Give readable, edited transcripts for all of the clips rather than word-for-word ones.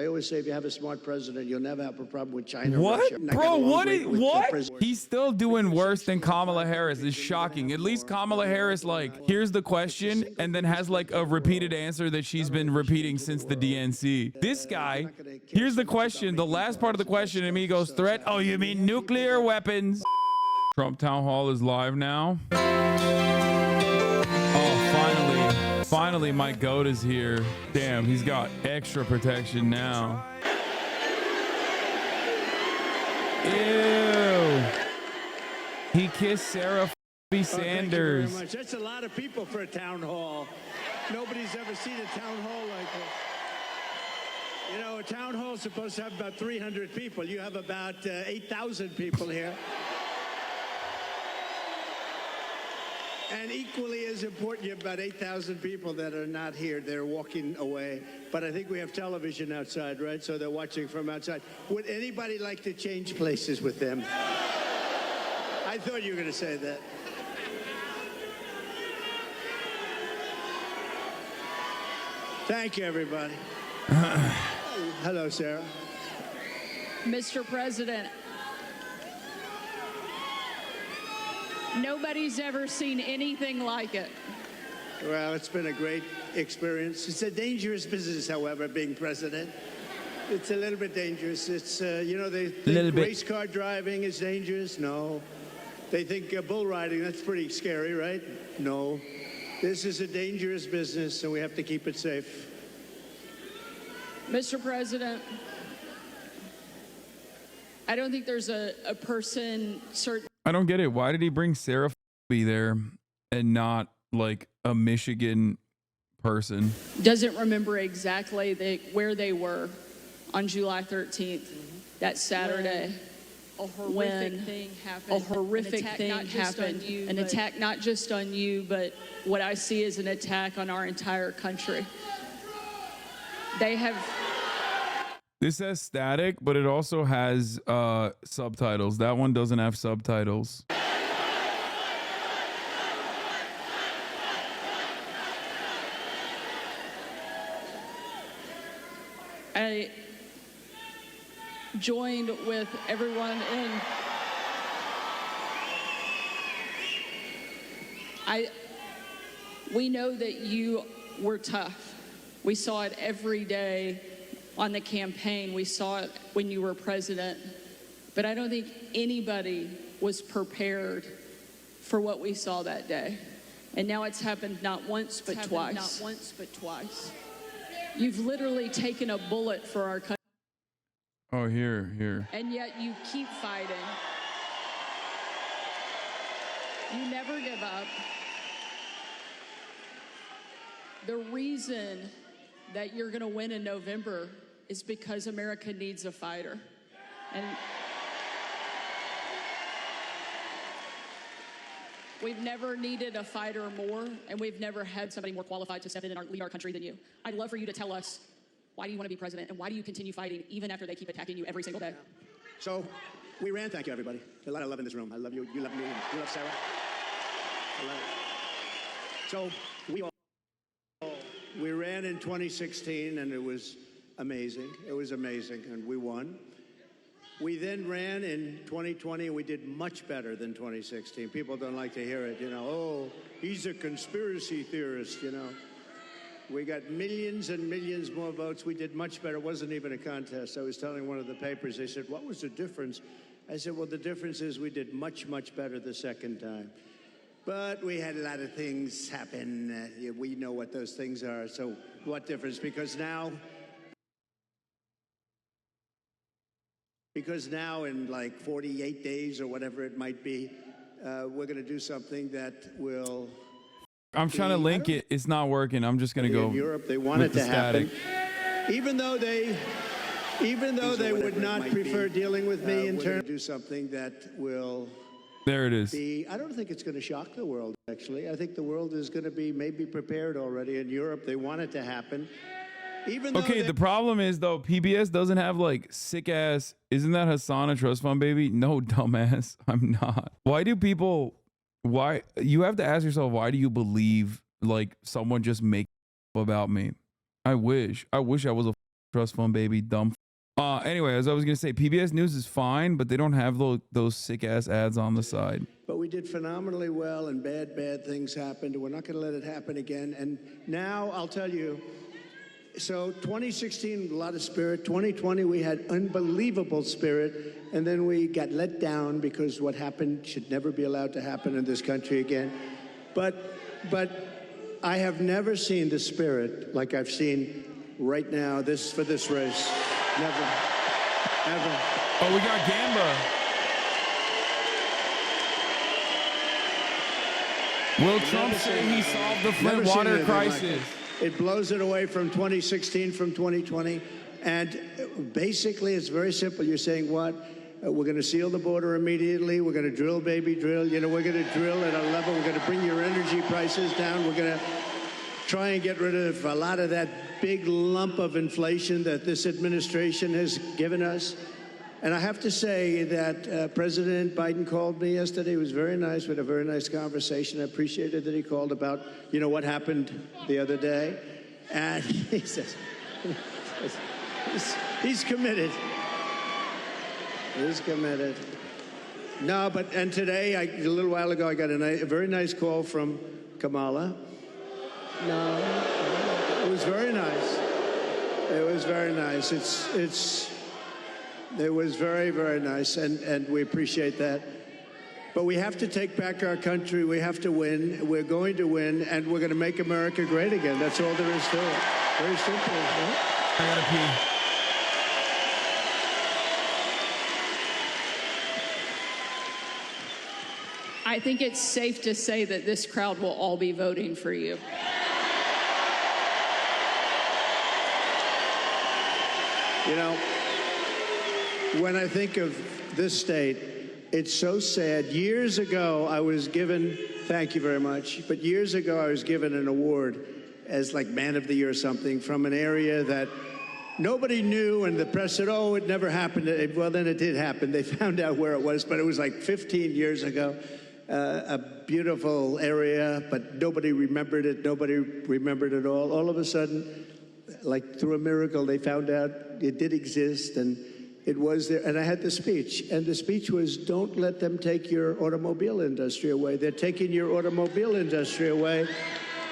I always say if you have a smart president, you'll never have a problem with China. What? Russia. Bro, what? He's still doing worse than Kamala Harris. It's shocking. At least Kamala Harris, like, here's the question and then has like a repeated answer that she's been repeating since the DNC. This guy, here's the question. The last part of the question, and he goes, threat? Oh, you mean nuclear weapons? Trump Town Hall is live now. Oh, finally, my goat is here. Damn, he's got extra protection now. Ew. He kissed Sarah Sanders. Thank you very much. That's a lot of people for a town hall. Nobody's ever seen a town hall like this. You know, a town hall is supposed to have about 300 people. You have about 8,000 people here. And equally as important, you have about 8,000 people that are not here. They're walking away. But I think we have television outside, right? So they're watching from outside. Would anybody like to change places with them? I thought you were going to say that. Thank you, everybody. Hello, Sarah. Mr. President, nobody's ever seen anything like it. Well, it's been a great experience. It's a dangerous business, however, being president. It's a little bit dangerous. It's, you know, they think race car driving is dangerous. No. They think bull riding, that's pretty scary, right? No. This is a dangerous business, so we have to keep it safe. Mr. President, I don't think there's a person certain. I don't get it. Why did he bring Sarah there and not like a Michigan person? Doesn't remember exactly where they were on July 13th, that Saturday. A horrific thing happened. A horrific thing happened. An attack not just on you, but what I see is an attack on our entire country. They have. This has static, but it also has subtitles. That one doesn't have subtitles. I joined with everyone in. We know that you were tough. We saw it every day on the campaign. We saw it when you were president. But I don't think anybody was prepared for what we saw that day. And now it's happened not once, but twice. Not once, but twice. You've literally taken a bullet for our country. Oh, here. And yet you keep fighting. You never give up. The reason that you're going to win in November is because America needs a fighter. And we've never needed a fighter more, and we've never had somebody more qualified to step in and lead our country than you. I'd love for you to tell us, why do you want to be president, and why do you continue fighting even after they keep attacking you every single day? So we ran. Thank you, everybody. There's a lot of love in this room. I love you. You love me. You love Sarah. I love it. So we ran in 2016, and it was amazing. It was amazing, and we won. We then ran in 2020, and we did much better than 2016. People don't like to hear it, you know. Oh, he's a conspiracy theorist, you know. We got millions and millions more votes. We did much better. It wasn't even a contest. I was telling one of the papers, they said, what was the difference? I said, well, the difference is we did much, much better the second time. But we had a lot of things happen. We know what those things are. So what difference? Because now in like 48 days or whatever it might be, we're going to do something that will... I'm trying to link it. It's not working. I'm just going to go. In Europe, they want it to happen. Even though they would not prefer dealing with me in terms of do something that will... There it is. I don't think it's going to shock the world, actually. I think the world is going to be maybe prepared already. In Europe, they want it to happen. Even though the problem is, though, PBS doesn't have, like, sick-ass... Isn't that Hassan a trust fund baby? No, dumbass. I'm not. Why do people... Why... You have to ask yourself, why do you believe, like, someone just make about me? I wish I was a Trust fund baby, dumb. Anyway, as I was gonna say, PBS News is fine, but they don't have those sick ass ads on the side. But we did phenomenally well, and bad things happened. We're not going to let it happen again. And now I'll tell you. So 2016, a lot of spirit. 2020, we had unbelievable spirit, and then we got let down because what happened should never be allowed to happen in this country again. But I have never seen the spirit like I've seen right now. For this race, never, ever. Oh, we got Gamba. Will Trump say he solved the Flint water crisis? It blows it away from 2016, from 2020. And basically, it's very simple. You're saying what? We're going to seal the border immediately. We're going to drill, baby, drill. You know, we're going to drill at a level. We're going to bring your energy prices down. We're going to try and get rid of a lot of that big lump of inflation that this administration has given us. And I have to say that President Biden called me yesterday. He was very nice. We had a very nice conversation. I appreciated that he called about, you know, what happened the other day. And he says, he's committed. He's committed. No, and today, a little while ago, I got a very nice call from Kamala. No, it was very nice. It was very nice. It was very, very nice, and we appreciate that. But we have to take back our country. We have to win. We're going to win, and we're going to make America great again. That's all there is to it. Very simple, right? I gotta pee. I think it's safe to say that this crowd will all be voting for you. You know, when I think of this state, it's so sad. Years ago, I was given, thank you very much, but years ago, I was given an award as like Man of the Year or something from an area that nobody knew, and the press said, oh, it never happened. Well, then it did happen. They found out where it was, but it was like 15 years ago. A beautiful area, but nobody remembered it. Nobody remembered it all. All of a sudden, like through a miracle, they found out it did exist, and it was there. And I had the speech, and the speech was, don't let them take your automobile industry away. They're taking your automobile industry away,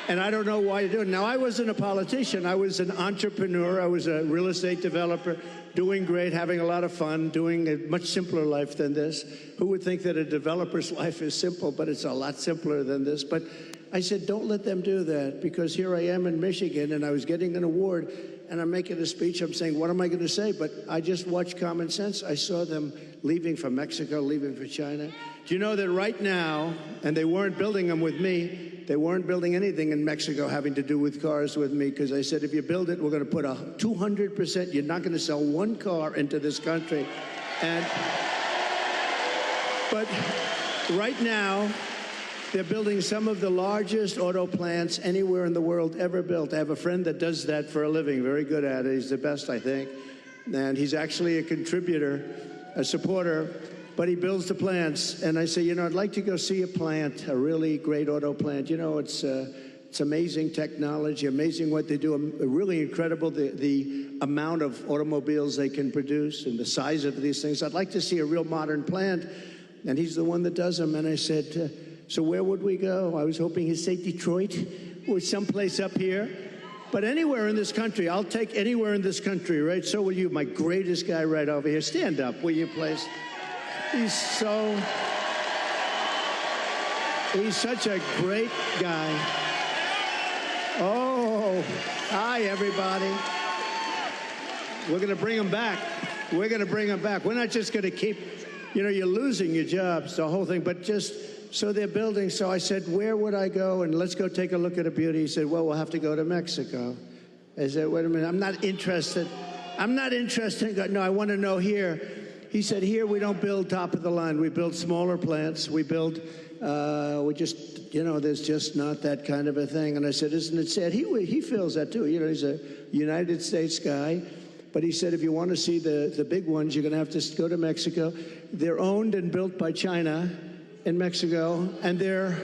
and I don't know why you do it. Now, I wasn't a politician. I was an entrepreneur. I was a real estate developer, doing great, having a lot of fun, doing a much simpler life than this. Who would think that a developer's life is simple, but it's a lot simpler than this. But I said, don't let them do that, because here I am in Michigan, and I was getting an award, and I'm making a speech. I'm saying, what am I going to say? But I just watched Common Sense. I saw them leaving for Mexico, leaving for China. Do you know that right now, and they weren't building them with me, they weren't building anything in Mexico having to do with cars with me, because I said, if you build it, we're going to put a 200%, you're not going to sell one car into this country. But right now, they're building some of the largest auto plants anywhere in the world ever built. I have a friend that does that for a living, very good at it. He's the best, I think. And he's actually a contributor, a supporter, but he builds the plants. And I say, you know, I'd like to go see a plant, a really great auto plant. You know, it's amazing technology, amazing what they do, really incredible, the amount of automobiles they can produce and the size of these things. I'd like to see a real modern plant. And he's the one that does them. And I said, so where would we go? I was hoping he'd say Detroit or someplace up here. But anywhere in this country, I'll take anywhere in this country, right? So will you, my greatest guy right over here. Stand up, will you, please? He's such a great guy. Oh, hi, everybody. We're going to bring him back. We're going to bring him back. We're not just going to keep, you know, you're losing your jobs, the whole thing, but just, so they're building. So I said, where would I go? And let's go take a look at a beauty. He said, well, we'll have to go to Mexico. I said, wait a minute, I'm not interested. No, I want to know here. He said, here we don't build top of the line. We build smaller plants. We build, we just, you know, there's just not that kind of a thing. And I said, isn't it sad? He feels that too. You know, he's a United States guy. But he said, if you want to see the big ones, you're going to have to go to Mexico. They're owned and built by China in Mexico, and there are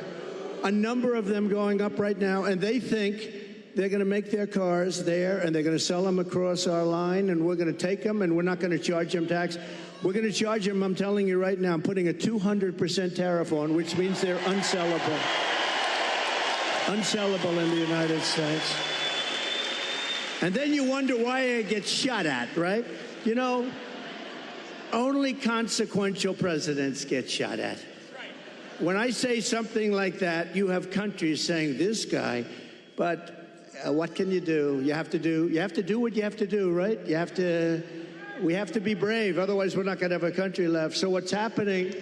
a number of them going up right now, and they think their cars there, and they're going to sell them across our line, and we're going to take them, and we're not going to charge them tax. We're going to charge them, I'm telling you right now, I'm putting a 200% tariff on, which means they're unsellable. Unsellable in the United States. And then you wonder why it gets shot at, right? You know, only consequential presidents get shot at. When I say something like that, you have countries saying, this guy, but what can you do? You have to do what you have to do, right? We have to be brave, otherwise we're not going to have a country left. So what's happening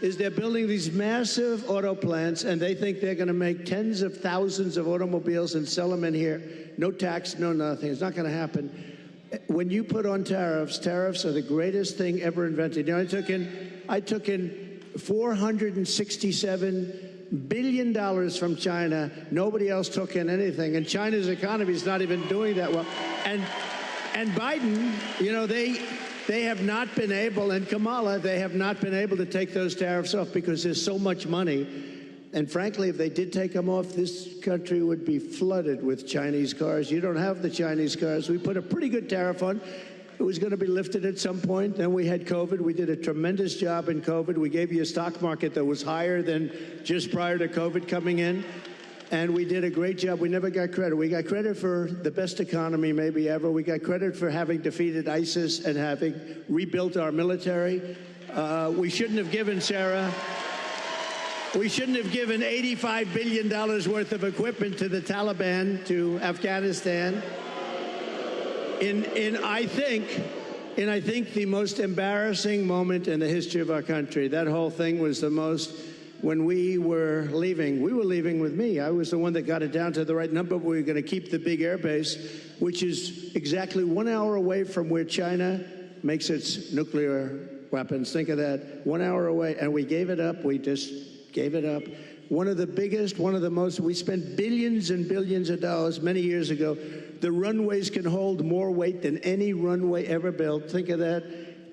is they're building these massive auto plants, and they think they're going to make tens of thousands of automobiles and sell them in here. No tax, no nothing. It's not going to happen. When you put on tariffs, tariffs are the greatest thing ever invented. You know, I took in $467 billion from China. Nobody else took in anything, and China's economy is not even doing that well. And Biden, you know, they have not been able, and Kamala, they have not been able to take those tariffs off because there's so much money. And frankly, if they did take them off, this country would be flooded with Chinese cars. You don't have the Chinese cars. We put a pretty good tariff on. It was going to be lifted at some point. Then we had COVID. We did a tremendous job in COVID. We gave you a stock market that was higher than just prior to COVID coming in. And we did a great job. We never got credit. We got credit for the best economy maybe ever. We got credit for having defeated ISIS and having rebuilt our military. We shouldn't have given, Sarah, we shouldn't have given $85 billion worth of equipment to the Taliban, to Afghanistan. In I think the most embarrassing moment in the history of our country. That whole thing was the most. When we were leaving with me. I was the one that got it down to the right number. We were going to keep the big air base, which is exactly 1 hour away from where China makes its nuclear weapons. Think of that, 1 hour away. And we gave it up. We just gave it up. One of the biggest, one of the most, we spent billions and billions of dollars many years ago. The runways can hold more weight than any runway ever built. Think of that.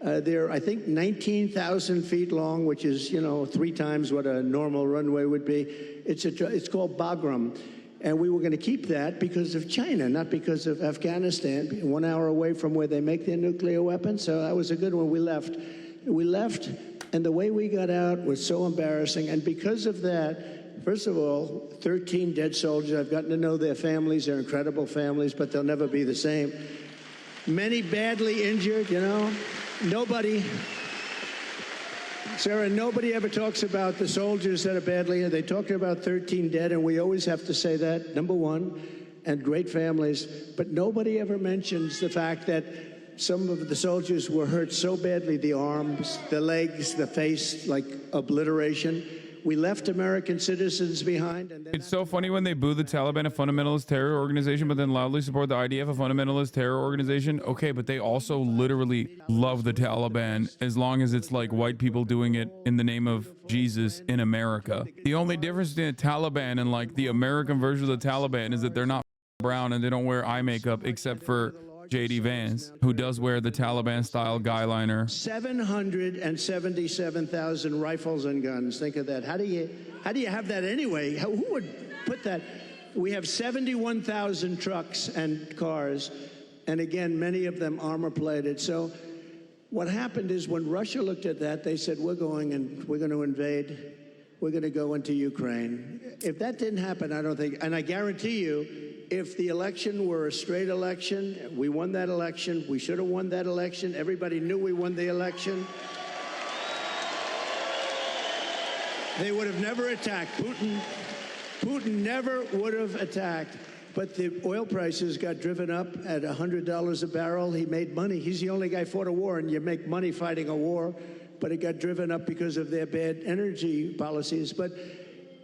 They're, I think, 19,000 feet long, which is, you know, 3 times what a normal runway would be. It's called Bagram. And we were going to keep that because of China, not because of Afghanistan, 1 hour away from where they make their nuclear weapons. So that was a good one. We left, and the way we got out was so embarrassing. And because of that, first of all, 13 dead soldiers. I've gotten to know their families. They're incredible families, but they'll never be the same. Many badly injured, you know. Nobody, Sarah, nobody ever talks about the soldiers that are badly injured. They talk about 13 dead, and we always have to say that, number one, and great families. But nobody ever mentions the fact that some of the soldiers were hurt so badly, the arms, the legs, the face, like obliteration. We left American citizens behind. And it's so funny when they boo the Taliban, a fundamentalist terror organization, but then loudly support the IDF, a fundamentalist terror organization. Okay, but they also literally love the Taliban as long as it's like white people doing it in the name of Jesus in America. The only difference between the Taliban and like the American version of the Taliban is that they're not brown and they don't wear eye makeup except for J.D. Vance, who does wear the Taliban-style guy liner. 777,000 rifles and guns. Think of that. How do you have that anyway? Who would put that? We have 71,000 trucks and cars, and again, many of them armor-plated. So what happened is when Russia looked at that, they said, we're going to invade. We're going to go into Ukraine. If that didn't happen, I don't think, and I guarantee you, if the election were a straight election, we won that election, we should have won that election, everybody knew we won the election, they would have never attacked. Putin never would have attacked. But the oil prices got driven up at $100 a barrel. He made money. He's the only guy who fought a war, and you make money fighting a war. But it got driven up because of their bad energy policies. But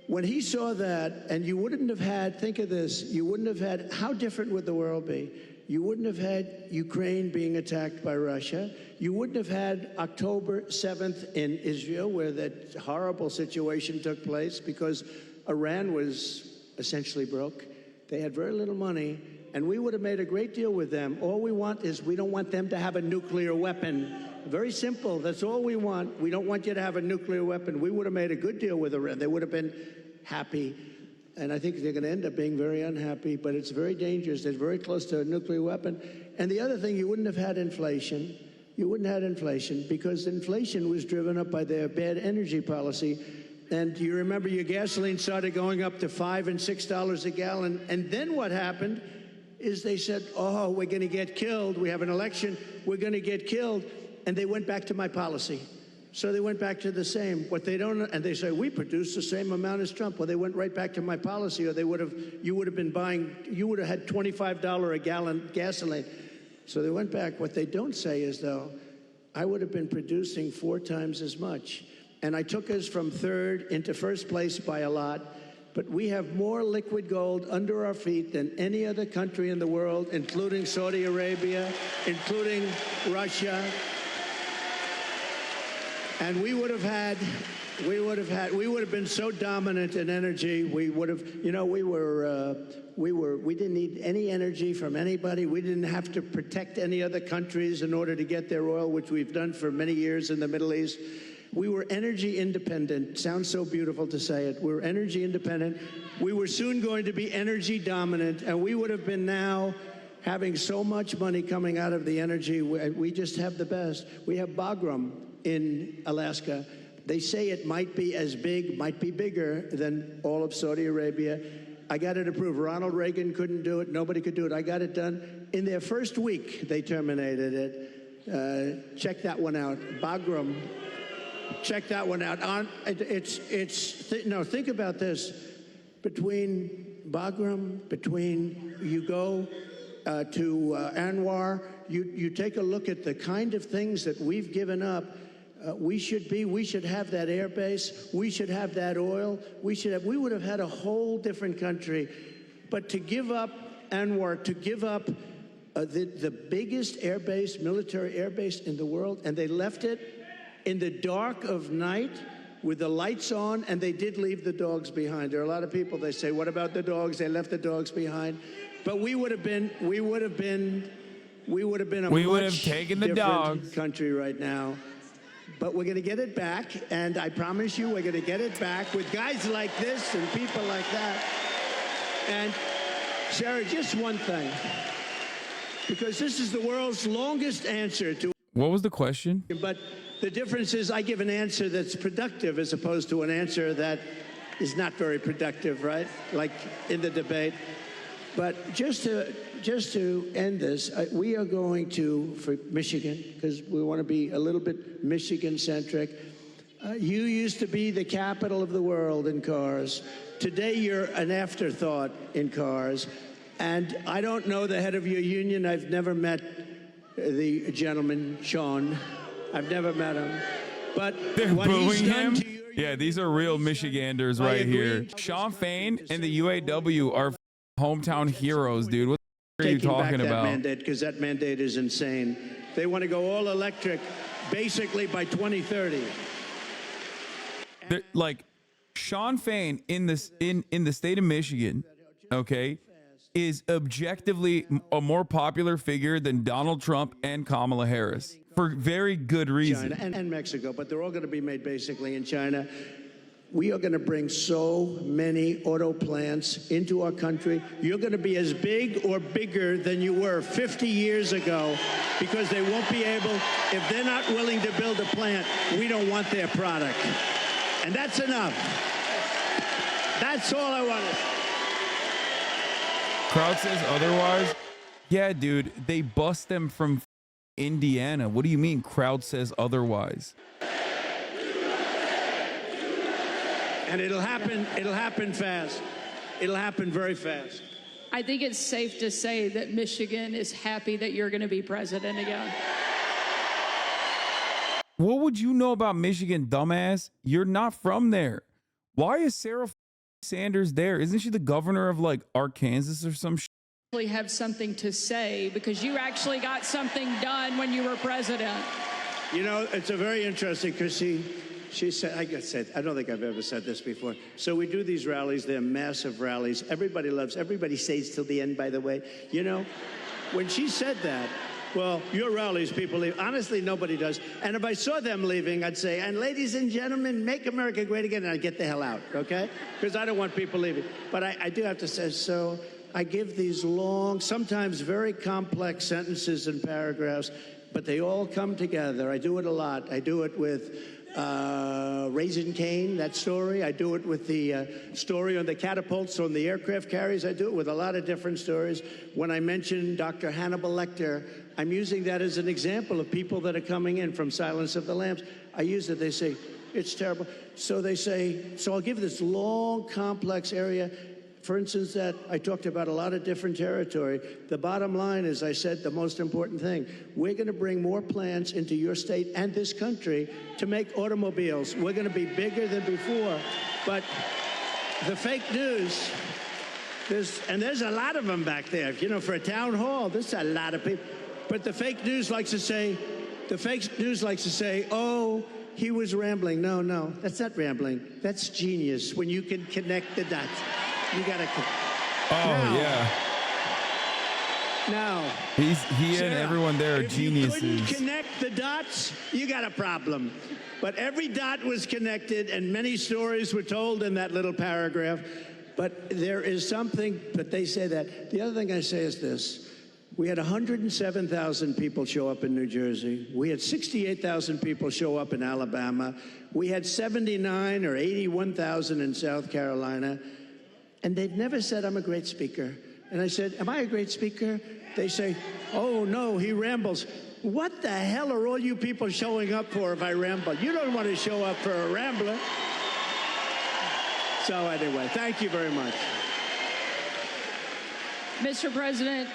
when he saw that, and you wouldn't have had, think of this, you wouldn't have had, how different would the world be? You wouldn't have had Ukraine being attacked by Russia. You wouldn't have had October 7th in Israel, where that horrible situation took place because Iran was essentially broke. They had very little money, and we would have made a great deal with them. All we want is we don't want them to have a nuclear weapon. Very simple. That's all we want. We don't want you to have a nuclear weapon. We would have made a good deal with Iran. They would have been happy. And I think they're going to end up being very unhappy, but it's very dangerous. They're very close to a nuclear weapon. And the other thing, you wouldn't have had inflation. You wouldn't have had inflation because inflation was driven up by their bad energy policy. And you remember your gasoline started going up to $5 and $6 a gallon. And then what happened is they said, oh, we're going to get killed. We have an election. We're going to get killed. And they went back to my policy. So they went back to the same. What they don't, and they say, we produce the same amount as Trump. Well, they went right back to my policy, or you would have been buying, you would have had $25 a gallon gasoline. So they went back. What they don't say is, though, I would have been producing 4 times as much. And I took us from 3rd into 1st place by a lot. But we have more liquid gold under our feet than any other country in the world, including Saudi Arabia, including Russia. And we would have been so dominant in energy. We would have, you know, we didn't need any energy from anybody. We didn't have to protect any other countries in order to get their oil, which we've done for many years in the Middle East. We were energy independent. Sounds so beautiful to say it. We're energy independent. We were soon going to be energy dominant, and we would have been now having so much money coming out of the energy. We just have the best. We have Bagram in Alaska. They say it might be as big, might be bigger than all of Saudi Arabia. I got it approved. Ronald Reagan couldn't do it. Nobody could do it. I got it done. In their first week, they terminated it. Check that one out. Bagram. Check that one out. Think about this. Between Bagram, between you go to Anwar, you take a look at the kind of things that we've given up. We should have that air base. We should have that oil. We would have had a whole different country. But to give up Anwar, to give up the biggest air base, military air base in the world, and they left it in the dark of night with the lights on, and they did leave the dogs behind. There are a lot of people, they say, what about the dogs? They left the dogs behind. But we would have taken the dogs country right now. But we're going to get it back, and I promise you we're going to get it back with guys like this and people like that. And Sarah, just one thing, because this is the world's longest answer to. What was the question? But the difference is I give an answer that's productive as opposed to an answer that is not very productive, right? Like in the debate. But just to end this, we are going to, for Michigan, because we want to be a little bit Michigan-centric. You used to be the capital of the world in cars. Today, you're an afterthought in cars. And I don't know the head of your union. I've never met the gentleman, Sean. I've never met him. But they're what booing he's done him? to your Yeah, these are real Michiganders right here. Sean Fain and the UAW are hometown heroes, dude. What are you talking about? That mandate, because that mandate is insane. They want to go all electric, basically by 2030. Like Sean Fain in the state of Michigan, okay, is objectively a more popular figure than Donald Trump and Kamala Harris for very good reason. China and Mexico, but they're all going to be made basically in China. We are going to bring so many auto plants into our country. You're going to be as big or bigger than you were 50 years ago because they won't be able, if they're not willing to build a plant, we don't want their product. And that's enough. That's all I wanted. Crowd says otherwise. Yeah, dude, they bust them from Indiana. What do you mean crowd says otherwise? And it'll happen fast. It'll happen very fast. I think it's safe to say that Michigan is happy that you're going to be president again. What would you know about Michigan, dumbass? You're not from there. Why is Sarah Sanders there? Isn't she the governor of like Arkansas or some shit? Have something to say because you actually got something done when you were president. You know, it's a very interesting because she said, I don't think I've ever said this before. So we do these rallies. They're massive rallies. Everybody stays till the end, by the way. You know, when she said that, Well, your rallies, people leave. Honestly, nobody does. And if I saw them leaving, I'd say, and ladies and gentlemen, make America great again, and I'd get the hell out, okay? Because I don't want people leaving. But I do have to say, so I give these long, sometimes very complex sentences and paragraphs, but they all come together. I do it a lot. I do it with Raising Cane, that story. I do it with the story on the catapults on the aircraft carriers. I do it with a lot of different stories. When I mention Dr. Hannibal Lecter, I'm using that as an example of people that are coming in from Silence of the Lambs. I use it. They say, it's terrible. So they say, so I'll give this long, complex area. For instance, that I talked about a lot of different territory. The bottom line is, I said the most important thing. We're going to bring more plants into your state and this country to make automobiles. We're going to be bigger than before. But the fake news, there's a lot of them back there. You know, for a town hall, there's a lot of people. But the fake news likes to say, oh, he was rambling. No, no, that's not rambling. That's genius, when you can connect the dots. You gotta. Yeah. Now, he and everyone there are geniuses. If you couldn't connect the dots, you got a problem. But every dot was connected, and many stories were told in that little paragraph. But there is something. But they say that. The other thing I say is this: we had 107,000 people show up in New Jersey. We had 68,000 people show up in Alabama. We had 79 or 81,000 in South Carolina. And they've never said I'm a great speaker. And I said, am I a great speaker? They say, oh, no, he rambles. What the hell are all you people showing up for if I ramble? You don't want to show up for a rambler. So anyway, thank you very much. Mr. President,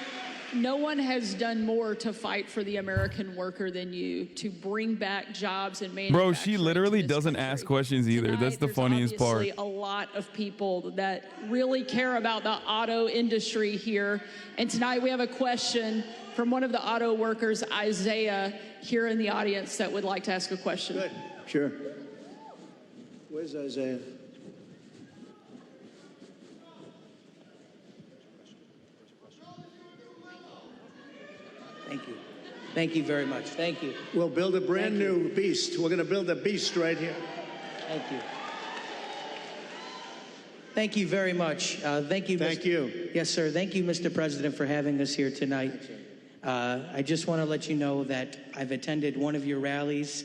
no one has done more to fight for the American worker than you, to bring back jobs and manufacturing. Bro, she literally doesn't ask questions either. That's the funniest part. There's obviously a lot of people that really care about the auto industry here. And tonight we have a question from one of the auto workers, Isaiah, here in the audience that would like to ask a question. Good. Sure. Where's Isaiah? Thank you. Thank you very much. Thank you. We'll build a brand new beast. We're going to build a beast right here. Thank you. Thank you very much. Thank you. Thank you. Yes, sir. Thank you, Mr. President, for having us here tonight. I just want to let you know that I've attended one of your rallies.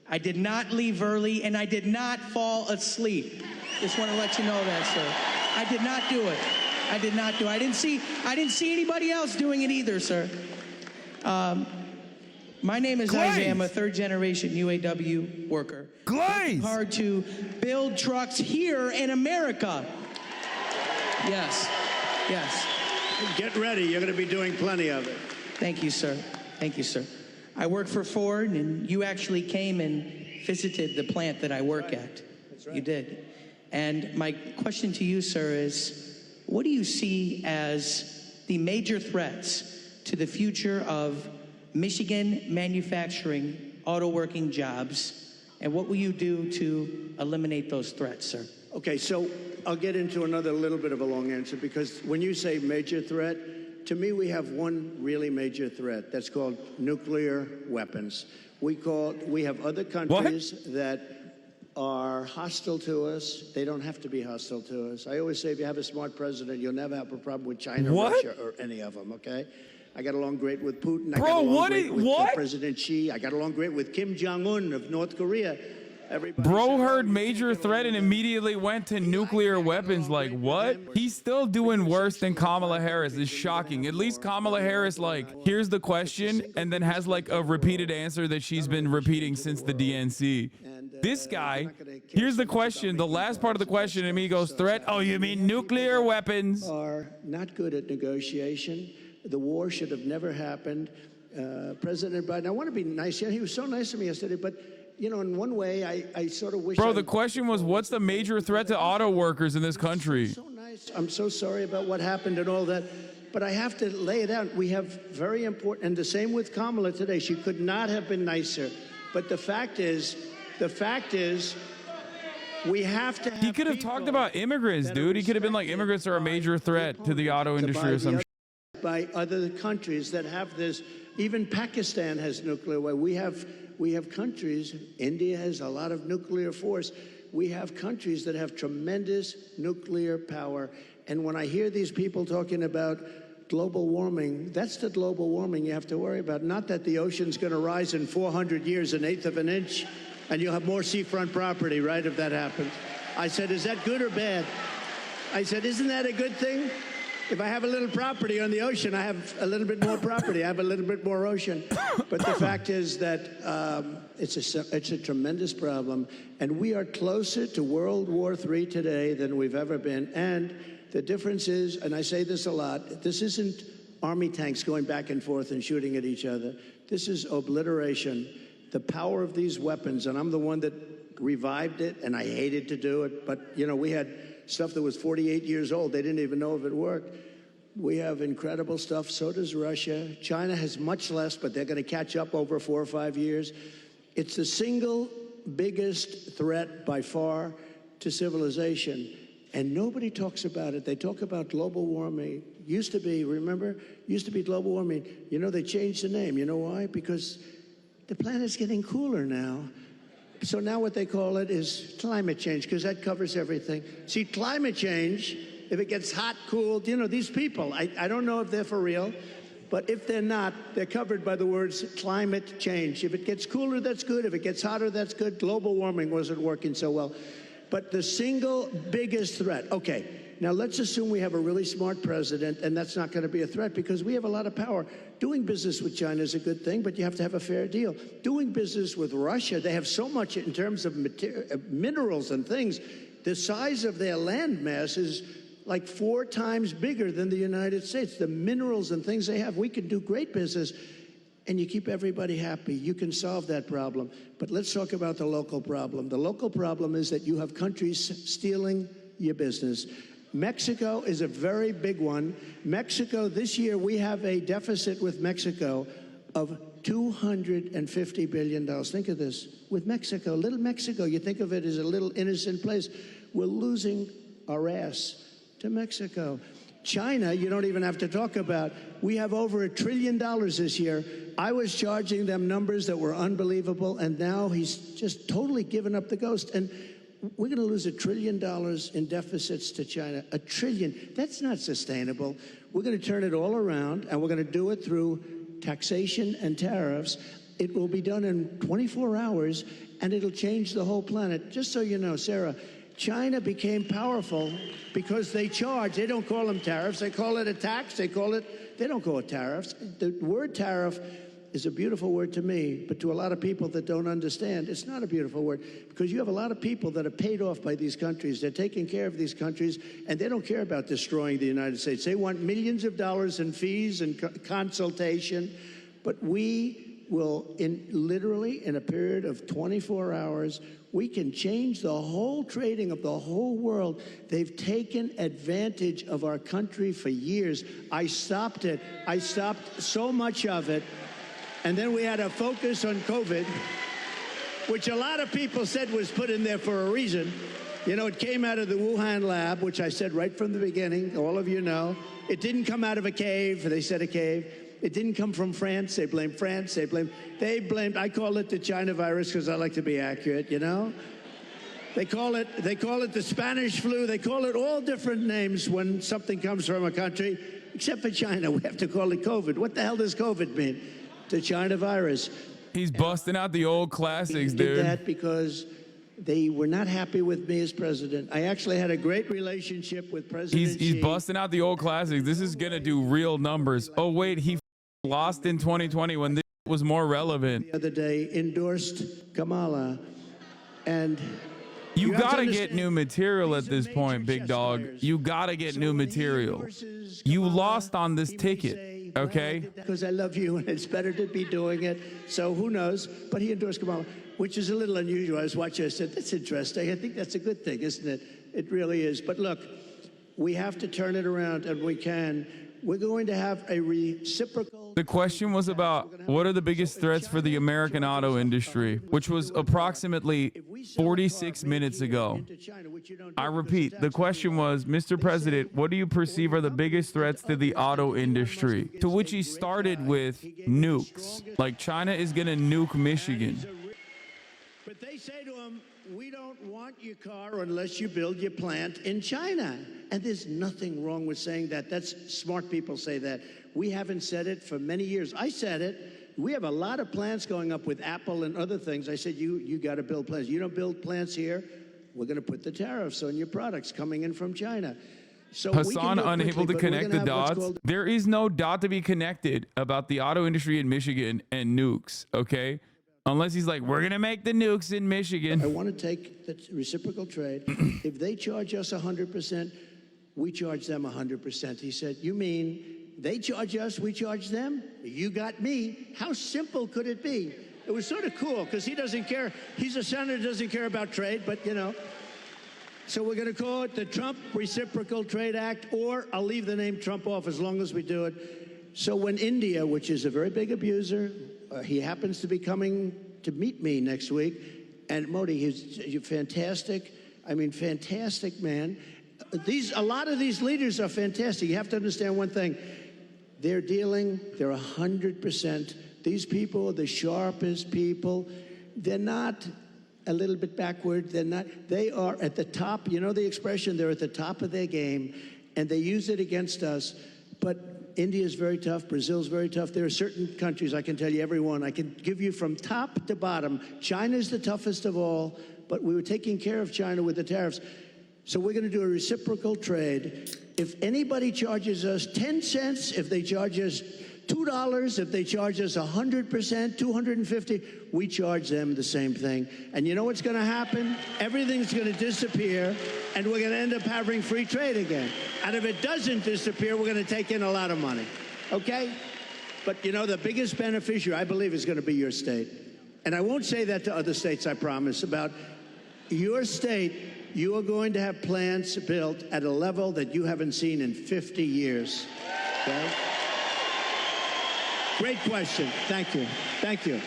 I did not leave early, and I did not fall asleep. Just want to let you know that, sir. I did not do it. I did not do it. I didn't see anybody else doing it either, sir. My name is Isaiah. I'm a third-generation UAW worker. Glaze! Hard to build trucks here in America. Yes, yes. Get ready. You're going to be doing plenty of it. Thank you, sir. Thank you, sir. I work for Ford, and you actually came and visited the plant that I work at. That's right. You did. And my question to you, sir, is what do you see as the major threats to the future of Michigan manufacturing auto working jobs, and what will you do to eliminate those threats, sir? Okay, so I'll get into another little bit of a long answer, because when you say major threat, to me we have one really major threat. That's called nuclear weapons. We have other countries that are hostile to us. They don't have to be hostile to us. I always say if you have a smart president, you'll never have a problem with China, Russia, or any of them, okay? I got along great with Putin. I got along great with President Xi. I got along great with Kim Jong-un of North Korea. Bro heard major threat and immediately went to nuclear weapons. Like, what? He's still doing worse than Kamala Harris. It's shocking. At least Kamala Harris, like, here's the question and then has, like, a repeated answer that she's been repeating since the DNC. This guy, here's the question, the last part of the question, and he goes, threat? Oh, you mean nuclear weapons? Are not good at negotiation. The war should have never happened. President Biden, I want to be nice. Yeah, he was so nice to me yesterday, but, you know, in one way, I sort of wish. Bro, the question was, what's the major threat to auto workers in this country? So nice. I'm so sorry about what happened and all that, but I have to lay it out. We have very important, and the same with Kamala today. She could not have been nicer. But the fact is, we have to have. He could have talked about immigrants, dude. He could have been like, immigrants are a major threat to the auto industry or some shit. By other countries that have this Even Pakistan has nuclear weapons. We have countries, India has a lot of nuclear force. We have countries that have tremendous nuclear power. And when I hear these people talking about global warming, that's the global warming you have to worry about. Not that the ocean's going to rise in 400 years, 1/8 of an inch, and you'll have more seafront property, right, if that happens. I said, is that good or bad? I said, isn't that a good thing? If I have a little property on the ocean, I have a little bit more property. I have a little bit more ocean. But the fact is that it's a tremendous problem. And we are closer to World War III today than we've ever been. And the difference is, and I say this a lot, this isn't army tanks going back and forth and shooting at each other. This is obliteration. The power of these weapons, and I'm the one that revived it, and I hated to do it, but, you know, we had stuff that was 48 years old. They didn't even know if it worked. We have incredible stuff. So does Russia. China has much less, but they're going to catch up over 4 or 5 years. It's the single biggest threat by far to civilization, and nobody talks about it. They talk about global warming. Used to be, remember? Used to be global warming. You know, they changed the name. You know why? Because the planet's getting cooler now. So now what they call it is climate change, because that covers everything. See, climate change, if it gets hot, cool, you know, these people, I don't know if they're for real, but if they're not, they're covered by the words climate change. If it gets cooler, that's good. If it gets hotter, that's good. Global warming wasn't working so well. But the single biggest threat, okay, now let's assume we have a really smart president, and that's not going to be a threat because we have a lot of power. Doing business with China is a good thing, but you have to have a fair deal. Doing business with Russia, they have so much in terms of minerals and things. The size of their land mass is like 4 times bigger than the United States. The minerals and things they have, we can do great business, and you keep everybody happy. You can solve that problem. But let's talk about the local problem. The local problem is that you have countries stealing your business. Mexico is a very big one. Mexico, this year, we have a deficit with Mexico of $250 billion. Think of this. With Mexico, little Mexico, you think of it as a little innocent place. We're losing our ass to Mexico. China, you don't even have to talk about. We have over $1 trillion this year. I was charging them numbers that were unbelievable, and now he's just totally given up the ghost. And we're going to lose $1 trillion in deficits to China. $1 trillion. That's not sustainable. We're going to turn it all around, and we're going to do it through taxation and tariffs. It will be done in 24 hours, and it'll change the whole planet. Just so you know, Sarah, China became powerful because they charge. They don't call them tariffs. They call it a tax. They don't call it tariffs. The word tariff is a beautiful word to me, but to a lot of people that don't understand, it's not a beautiful word, because you have a lot of people that are paid off by these countries. They're taking care of these countries, and they don't care about destroying the United States. They want millions of dollars in fees and consultation, but we will, literally in a period of 24 hours, we can change the whole trading of the whole world. They've taken advantage of our country for years. I stopped it. I stopped so much of it. And then we had a focus on COVID, which a lot of people said was put in there for a reason. You know, it came out of the Wuhan lab, which I said right from the beginning, all of you know. It didn't come out of a cave. They said a cave. It didn't come from France. They blamed France. They blamed, I call it the China virus because I like to be accurate, you know. They call it the Spanish flu. They call it all different names when something comes from a country, except for China. We have to call it COVID. What the hell does COVID mean? The China virus. He's busting out the old classics, dude. dude. Did that because they were not happy with me as president. I actually had a great relationship with President Xi. He's busting out the old classics. This is gonna do real numbers. Oh wait, he lost in 2020 when this was more relevant. The other day endorsed Kamala, and you gotta get new material at this point, big dog. You gotta get new material. You lost on this ticket. Okay? Because I love you, and it's better to be doing it. So who knows? But he endorsed Kamala, which is a little unusual. I was watching, I said, that's interesting. I think that's a good thing, isn't it? It really is. But look, we have to turn it around, and we can. We're going to have a reciprocal The question was about what are the biggest threats for the American auto industry, which was approximately 46 minutes ago. I repeat, the question was, Mr. President, what do you perceive are the biggest threats to the auto industry? To which he started with nukes, like China is going to nuke Michigan. But they say to him, we don't want your car unless you build your plant in China. And there's nothing wrong with saying that. That's smart people say that. We haven't said it for many years. I said it. We have a lot of plants going up with Apple and other things. I said, you got to build plants. You don't build plants here, we're going to put the tariffs on your products coming in from China. So Hassan, unable to connect the dots. There is no dot to be connected about the auto industry in Michigan and nukes, okay? Unless he's like, we're going to make the nukes in Michigan. I want to take the reciprocal trade. If they charge us 100%, we charge them 100%. He said, you mean they charge us, we charge them? You got me. How simple could it be? It was sort of cool because he doesn't care. He's a senator, doesn't care about trade, but you know. So we're going to call it the Trump Reciprocal Trade Act, or I'll leave the name Trump off as long as we do it. So when India, which is a very big abuser, he happens to be coming to meet me next week, and Modi, he's fantastic. I mean, fantastic man. A lot of these leaders are fantastic. You have to understand one thing. They're 100%. These people are the sharpest people. They're not a little bit backward. They are at the top. You know the expression, they're at the top of their game, and they use it against us. But India is very tough. Brazil's very tough. There are certain countries, I can tell you every one. I can give you from top to bottom. China's the toughest of all, but we were taking care of China with the tariffs. So we're going to do a reciprocal trade. If anybody charges us 10 cents, if they charge us $2, if they charge us 100%, 250, we charge them the same thing. And you know what's going to happen? Everything's going to disappear, and we're going to end up having free trade again. And if it doesn't disappear, we're going to take in a lot of money. Okay? But you know, the biggest beneficiary, I believe, is going to be your state. And I won't say that to other states, I promise. About your state, you are going to have plants built at a level that you haven't seen in 50 years. Okay? Great question. Thank you. Thank you.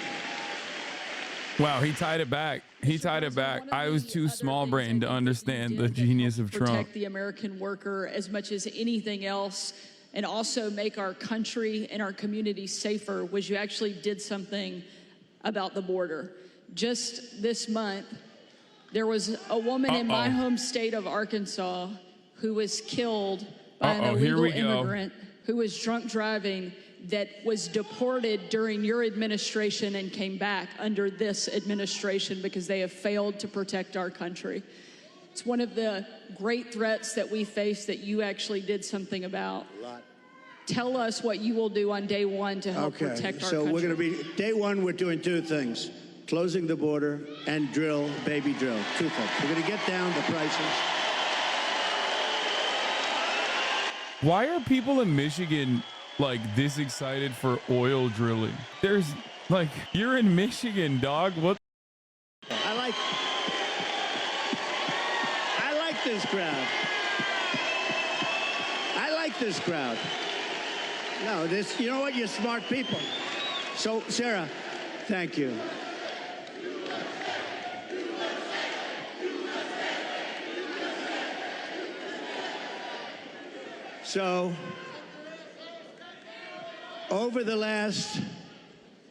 Wow, he tied it back. He tied it back. I was too small-brained to understand the genius of Trump. Protect the American worker as much as anything else, and also make our country and our community safer, was you actually did something about the border. Just this month, there was a woman in my home state of Arkansas who was killed by an illegal immigrant who was drunk driving, that was deported during your administration and came back under this administration because they have failed to protect our country. It's one of the great threats that we face that you actually did something about. Tell us what you will do on day one to help protect our country. So we're going to be, day one, we're doing two things. Closing the border and baby drill. Two things. We're going to get down the prices. Why are people in Michigan like this excited for oil drilling? There's like, you're in Michigan, dog. What? I like this crowd. I like this crowd. No, you know what? You're smart people. So, Sarah, thank you. So, over the last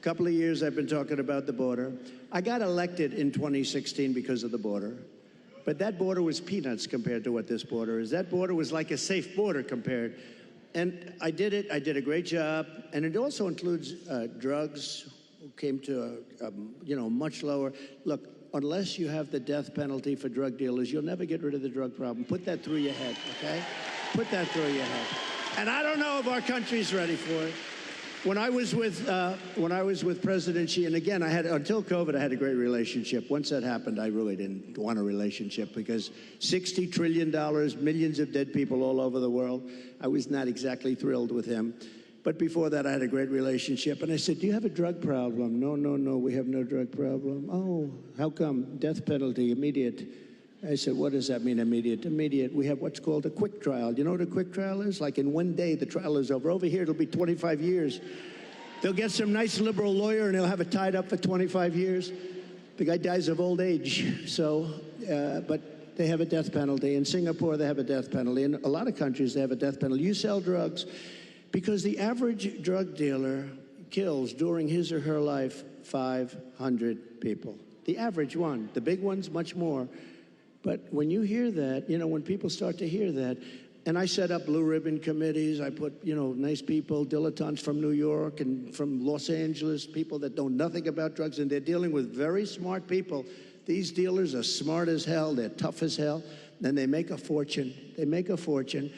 couple of years, I've been talking about the border. I got elected in 2016 because of the border. But that border was peanuts compared to what this border is. That border was like a safe border compared. And I did it. I did a great job. And it also includes drugs, came to much lower. Look, unless you have the death penalty for drug dealers, you'll never get rid of the drug problem. Put that through your head, okay? Put that through your head. And I don't know if our country's ready for it. When I was with President Xi, and again, until COVID, I had a great relationship. Once that happened, I really didn't want a relationship because $60 trillion, millions of dead people all over the world. I was not exactly thrilled with him. But before that, I had a great relationship. And I said, do you have a drug problem? No, we have no drug problem. Oh, how come? Death penalty, immediate. I said, what does that mean, immediate? Immediate, we have what's called a quick trial. You know what a quick trial is? Like in one day, the trial is over. Over here, it'll be 25 years. They'll get some nice liberal lawyer and they'll have it tied up for 25 years. The guy dies of old age. So, but they have a death penalty. In Singapore, they have a death penalty. In a lot of countries, they have a death penalty. You sell drugs because the average drug dealer kills during his or her life 500 people. The average one. The big ones, much more. But when you hear that, you know, when people start to hear that, and I set up blue ribbon committees, I put, you know, nice people, dilettantes from New York and from Los Angeles, people that know nothing about drugs, and they're dealing with very smart people. These dealers are smart as hell, they're tough as hell, and they make a fortune. They make a fortune.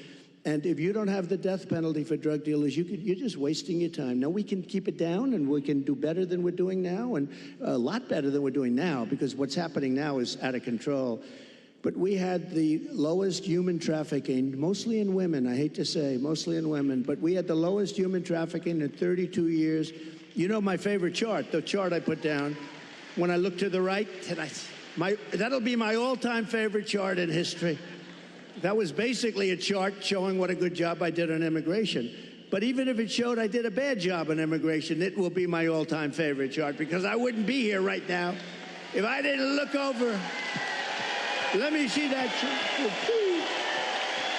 And if you don't have the death penalty for drug dealers, you're just wasting your time. Now, we can keep it down, and we can do better than we're doing now, and a lot better than we're doing now, because what's happening now is out of control. But we had the lowest human trafficking, mostly in women, I hate to say, mostly in women, but we had the lowest human trafficking in 32 years. You know my favorite chart, the chart I put down. When I look to the right, that'll be my all-time favorite chart in history. That was basically a chart showing what a good job I did on immigration. But even if it showed I did a bad job on immigration, it will be my all-time favorite chart, because I wouldn't be here right now if I didn't look over. Let me see that chart.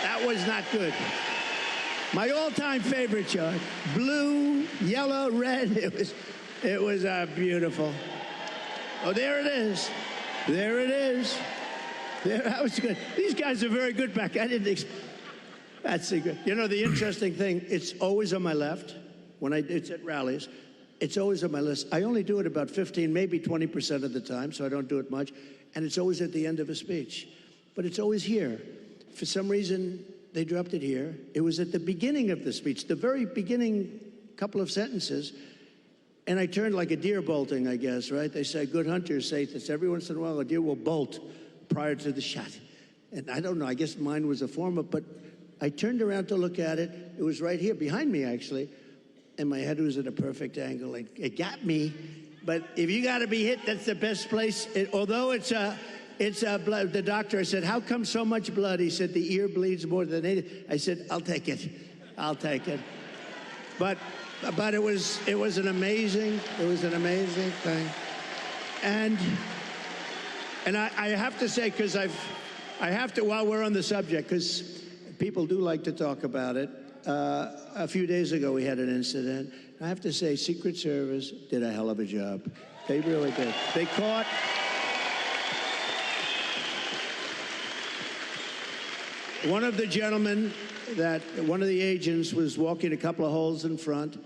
That was not good. My all-time favorite chart. Blue, yellow, red. It was beautiful. Oh, there it is. There it is. There, that was good. These guys are very good back. I didn't expect. That's a good. You know, the interesting thing, it's always on my left. When it's at rallies, it's always on my list. I only do it about 15, maybe 20% of the time, so I don't do it much. And it's always at the end of a speech. But it's always here. For some reason, they dropped it here. It was at the beginning of the speech, the very beginning couple of sentences. And I turned like a deer bolting, I guess, right? They say good hunters say this. Every once in a while, a deer will bolt prior to the shot. And I don't know, I guess mine was a form of, but I turned around to look at it. It was right here, behind me, actually. And my head was at a perfect angle. It got me. But if you got to be hit, that's the best place. Although it's blood. The doctor, I said, how come so much blood? He said, the ear bleeds more than it. I said, I'll take it. I'll take it. But it was an amazing thing. And I have to say, because I have to, while we're on the subject, because people do like to talk about it. A few days ago, we had an incident. I have to say, Secret Service did a hell of a job. They really did. They caught one of the gentlemen one of the agents was walking a couple of holes in front,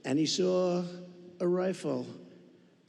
and he saw a rifle,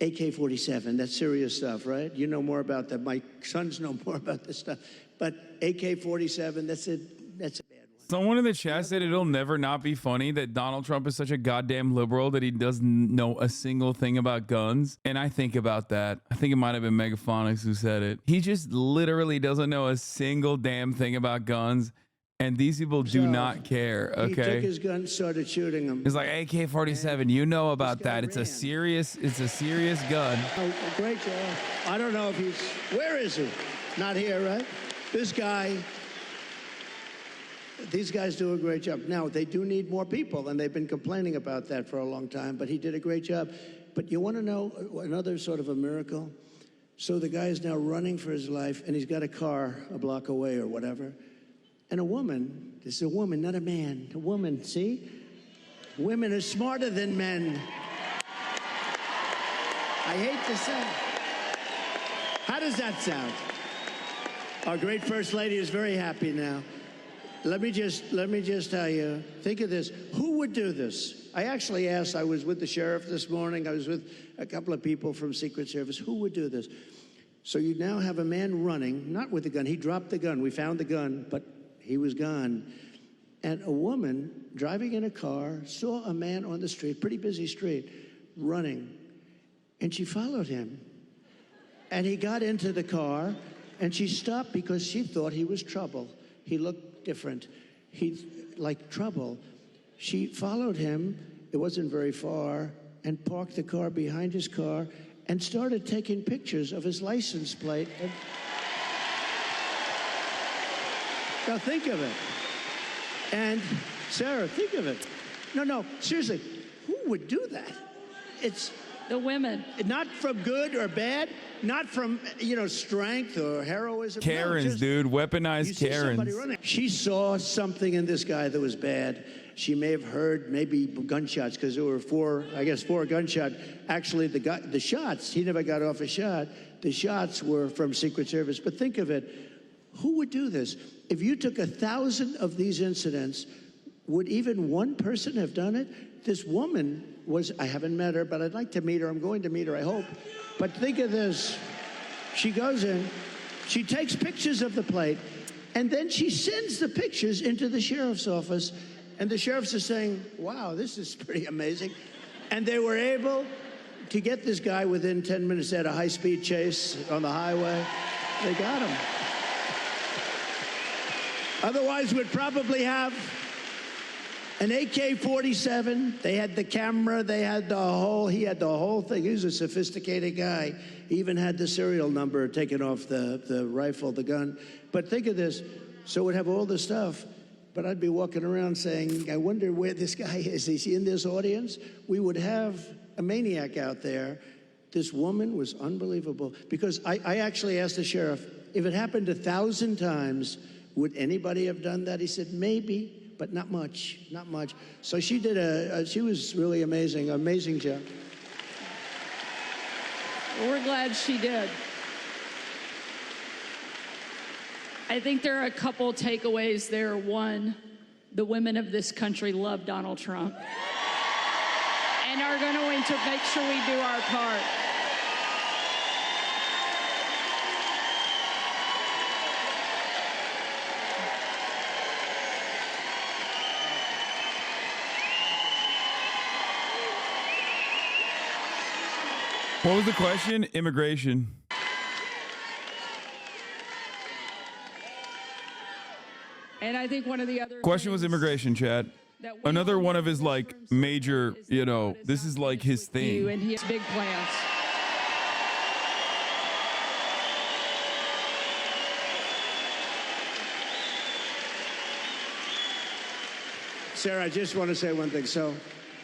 AK-47. That's serious stuff, right? You know more about that. My sons know more about this stuff. But AK-47, that's a bad one. Someone in the chat said it'll never not be funny that Donald Trump is such a goddamn liberal that he doesn't know a single thing about guns. And I think about that. I think it might have been Megaphonics who said it. He just literally doesn't know a single damn thing about guns. And these people do not care, okay? He took his gun, started shooting him. It's like AK-47, you know about that. It's a serious gun. Oh, great job. I don't know if he's, where is he? Not here, right? This guy, these guys do a great job. Now, they do need more people, and they've been complaining about that for a long time, but he did a great job. But you want to know another sort of a miracle? So the guy is now running for his life, and he's got a car a block away or whatever. And a woman, this is a woman, not a man, a woman, see? Women are smarter than men. I hate to say it. How does that sound? Our great First Lady is very happy now. Let me just tell you, think of this. Who would do this? I actually asked, I was with the sheriff this morning, I was with a couple of people from Secret Service, who would do this? So you now have a man running, not with a gun, he dropped the gun, we found the gun, but he was gone. And a woman driving in a car saw a man on the street, pretty busy street, running. And she followed him. And he got into the car, and she stopped because she thought he was trouble. He looked different. He like trouble. She followed him, it wasn't very far, and parked the car behind his car and started taking pictures of his license plate. Now think of it. And Sarah, think of it. No, seriously, who would do that? It's The women. not from good or bad, not from, strength or heroism. Karens, no, just, dude, you weaponized see somebody Karens. running. She saw something in this guy that was bad. She may have heard maybe gunshots, because there were four gunshots. Actually, the shots, he never got off a shot. The shots were from Secret Service. But think of it, who would do this? If you took 1,000 of these incidents, would even one person have done it? This woman was, I haven't met her, but I'd like to meet her. I'm going to meet her, I hope. But think of this. She goes in, she takes pictures of the plate, and then she sends the pictures into the sheriff's office. And the sheriffs are saying, wow, this is pretty amazing. And they were able to get this guy within 10 minutes. They had a high-speed chase on the highway. They got him. Otherwise, we'd probably have an AK-47. They had the camera. He had the whole thing. He was a sophisticated guy. He even had the serial number taken off the rifle, the gun. But think of this. So we'd have all this stuff. But I'd be walking around saying, I wonder where this guy is. Is he in this audience? We would have a maniac out there. This woman was unbelievable. Because I actually asked the sheriff, if it happened 1,000 times, would anybody have done that? He said, maybe, but not much, not much. So she did she was really amazing job. We're glad she did. I think there are a couple takeaways there. One, the women of this country love Donald Trump and are going to make sure we do our part. What was the question? Immigration. And I think one of the other Question was immigration, Chad. Another one of his like major, this is like his thing. And he has big plans. Sarah, I just want to say one thing. So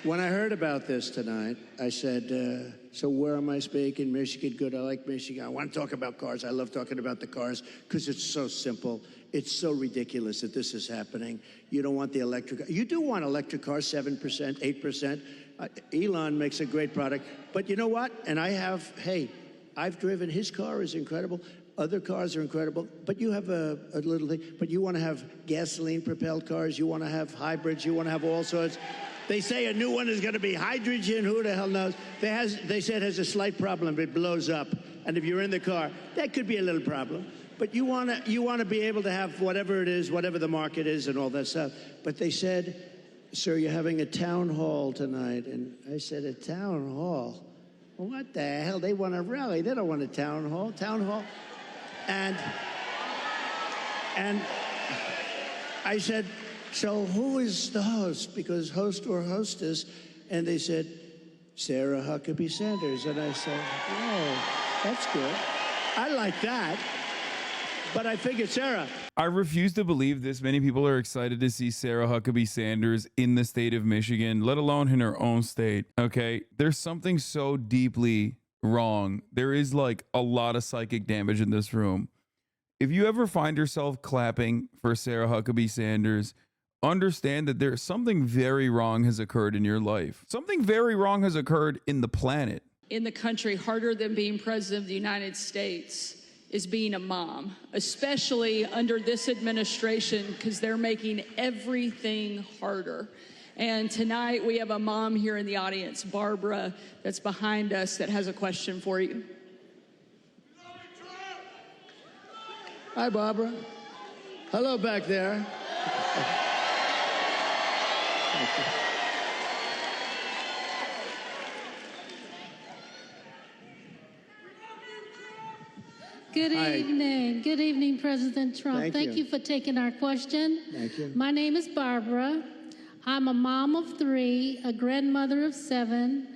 when I heard about this tonight, I said, so where am I speaking? Michigan, good. I like Michigan. I want to talk about cars. I love talking about the cars because it's so simple. It's so ridiculous that this is happening. You don't want the electric. You do want electric cars, 7%, 8%. Elon makes a great product. But you know what? And I've driven. His car is incredible. Other cars are incredible. But you have a little thing. But you want to have gasoline-propelled cars. You want to have hybrids. You want to have all sorts. They say a new one is going to be hydrogen. Who the hell knows? They said it has a slight problem. It blows up. And if you're in the car, that could be a little problem. But you want to be able to have whatever it is, whatever the market is and all that stuff. But they said, sir, you're having a town hall tonight. And I said, a town hall? What the hell? They want a rally. They don't want a town hall. Town hall. And I said, so who is the host? Because host or hostess. And they said, Sarah Huckabee Sanders. And I said, oh, that's good. I like that. But I figured, Sarah. I refuse to believe this many people are excited to see Sarah Huckabee Sanders in the state of Michigan, let alone in her own state. Okay, there's something so deeply wrong. There is like a lot of psychic damage in this room. If you ever find yourself clapping for Sarah Huckabee Sanders, understand that there's something very wrong has occurred in your life. Something very wrong has occurred in the planet. In the country, harder than being president of the United States is being a mom, especially under this administration, because they're making everything harder. And tonight we have a mom here in the audience, Barbara, that's behind us, that has a question for you. Hi, Barbara. Hello back there. Thank you. Good evening. Good evening, President Trump. Thank you for taking our question. Thank you. My name is Barbara. I'm a mom of 3, a grandmother of 7,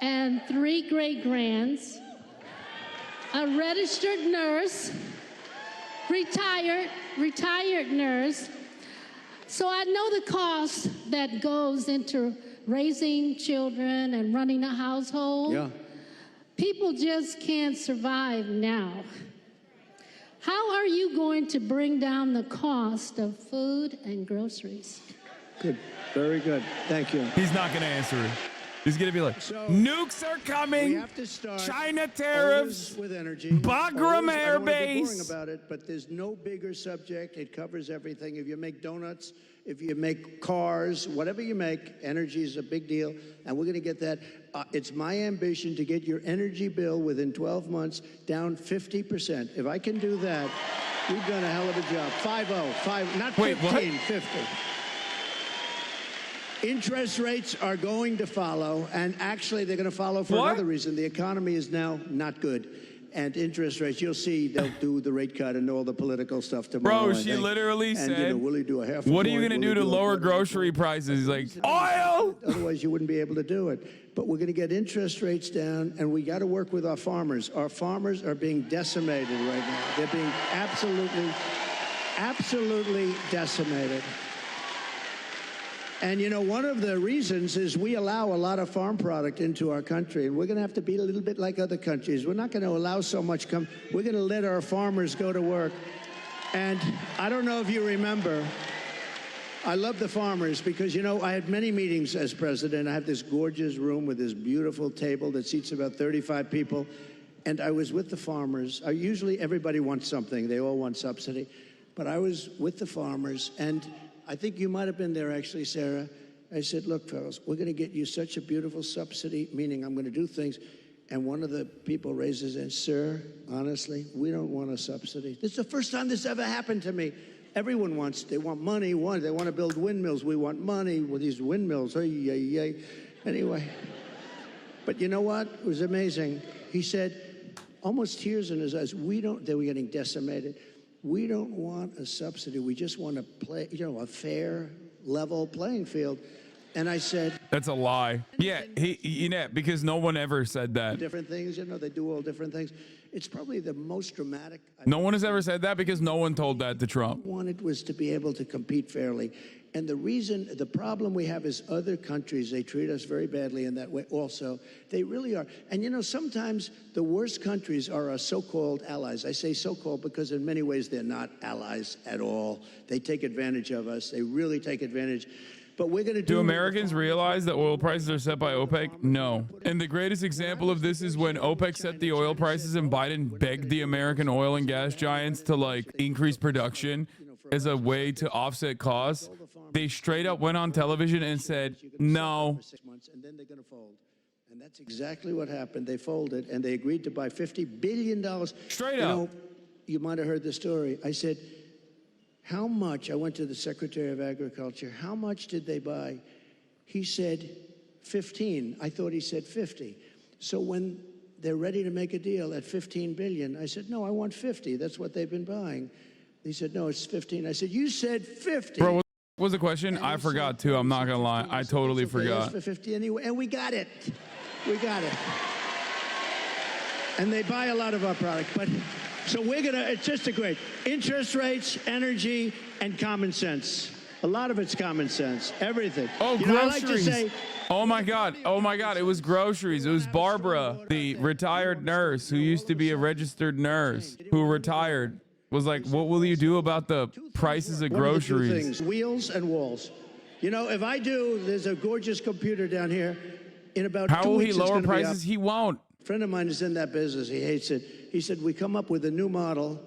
and 3 great-grands, a registered nurse, retired nurse. So I know the cost that goes into raising children and running a household. Yeah. People just can't survive now. How are you going to bring down the cost of food and groceries? Good. Very good. Thank you. He's not going to answer it. He's going to be like, So, nukes are We coming, have to start China tariffs, always with energy. Bagram Always- Air I don't wanna be boring Base. about it, but there's no bigger subject. It covers everything. If you make donuts, if you make cars, whatever you make, energy is a big deal, and we're going to get that. It's my ambition to get your energy bill within 12 months down 50%. If I can do that, we've done a hell of a job. 5-0, not 15, Wait, what? 50. Interest rates are going to follow, and actually they're going to follow for What? another reason. The economy is now not good. And interest rates, you'll see they'll do the rate cut and all the political stuff tomorrow. Bro, I she think. literally and, said, you know, will he do a half what are you going going to do to lower grocery prices? He's like, oil! Otherwise, you wouldn't be able to do it. But we're going to get interest rates down, and we got to work with our farmers. Our farmers are being decimated right now. They're being absolutely decimated. And, you know, one of the reasons is we allow a lot of farm product into our country, and we're going to have to be a little bit like other countries. We're not going to allow so much come. We're going to let our farmers go to work. And I don't know if you remember, I love the farmers because, you know, I had many meetings as president. I have this gorgeous room with this beautiful table that seats about 35 people. And I was with the farmers. Usually everybody wants something. They all want subsidy. But I was with the farmers, and I think you might have been there, actually, Sarah. I said, look, fellas, we're going to get you such a beautiful subsidy, meaning I'm going to do things. And one of the people raises and, sir, honestly, we don't want a subsidy. This is the first time this ever happened to me. Everyone wants, they want money. They want to build windmills. We want money with these windmills. Anyway, but you know what? It was amazing. He said, almost tears in his eyes, they were getting decimated. We don't want a subsidy. We just want to play, you know, a fair, level playing field. And I said, That's a lie. Yeah, because no one ever said that. different things, you know, they do all different things. It's probably the most dramatic. No one has ever said that because no one told that to Trump. Wanted was to be able to compete fairly. And the problem we have is other countries, they treat us very badly in that way also. They really are. And you know, sometimes the worst countries are our so-called allies. I say so-called because in many ways they're not allies at all. They take advantage of us. They really take advantage. But we're going to do. Do Americans realize that oil prices are set by OPEC? No. And the greatest example of this is when OPEC set the oil prices and Biden begged the American oil and gas giants to like increase production as a way to offset costs. They straight up went on television and said, no. And then they're going to fold. And that's exactly what happened. They folded and they agreed to buy $50 billion. Straight you up. Know, you might have heard the story. I said, how much? I went to the Secretary of Agriculture. How much did they buy? He said 15. I thought he said 50. So when they're ready to make a deal at 15 billion, I said, no, I want 50. That's what they've been buying. He said, no, it's 15. I said, you said 50. Bro, what was the question? I forgot too. I'm not going to lie. I totally forgot. For 50 anyway, and we got it. We got it. And they buy a lot of our product. But so we're going to, it's just a great interest rates, energy, and common sense. A lot of it's common sense. Everything. Oh, you groceries. Know, I like to say, oh my God. Oh my God. It was groceries. It was Barbara, the retired nurse who used to be a registered nurse who retired. Was like, what will you do about the prices of groceries? Two things, wheels and walls. You know, if I do, there's a gorgeous computer down here. In about 2 weeks, How will he it's lower gonna be prices? up. He won't. A friend of mine is in that business. He hates it. He said, we come up with a new model,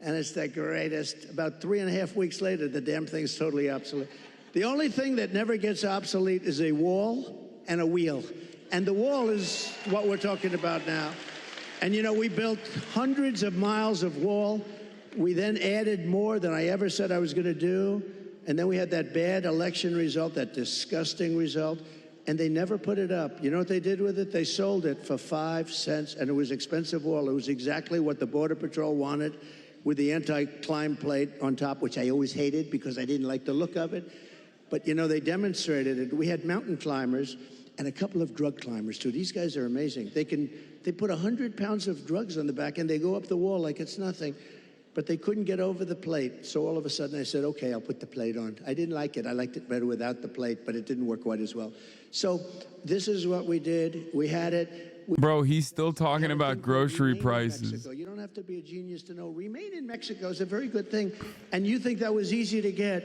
and it's the greatest. About 3.5 weeks later, the damn thing's totally obsolete. The only thing that never gets obsolete is a wall and a wheel. And the wall is what we're talking about now. And, you know, we built hundreds of miles of wall. We then added more than I ever said I was going to do. And then we had that bad election result, that disgusting result. And they never put it up. You know what they did with it? They sold it for 5 cents, and it was expensive wall. It was exactly what the Border Patrol wanted, with the anti-climb plate on top, which I always hated because I didn't like the look of it. But, you know, they demonstrated it. We had mountain climbers and a couple of drug climbers, too. These guys are amazing. They put 100 pounds of drugs on the back, and they go up the wall like it's nothing. but they couldn't get over the plate. So all of a sudden I said, okay, I'll put the plate on. I didn't like it. I liked it better without the plate, but it didn't work quite as well. So this is what we did. We had it. Bro, he's still talking about grocery prices. You don't have to be a genius to know Remain in Mexico is a very good thing. And you think that was easy to get.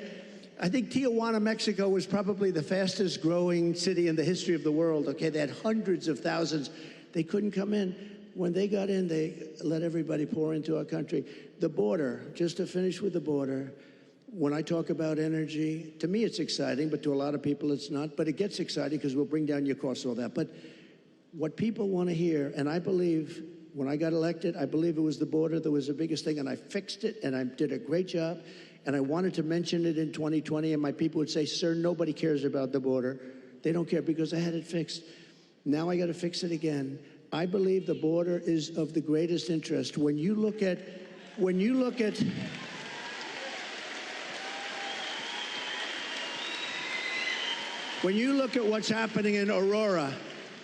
I think Tijuana, Mexico was probably the fastest growing city in the history of the world. Okay, they had hundreds of thousands. They couldn't come in. When they got in, they let everybody pour into our country. The border, just to finish with the border, when I talk about energy, to me it's exciting, but to a lot of people it's not. But it gets exciting because we'll bring down your costs, all that. But what people want to hear, and I believe when I got elected, I believe it was the border that was the biggest thing, and I fixed it, and I did a great job. And I wanted to mention it in 2020, and my people would say, sir, nobody cares about the border. They don't care because I had it fixed. Now I got to fix it again. I believe the border is of the greatest interest. When you look at what's happening in Aurora,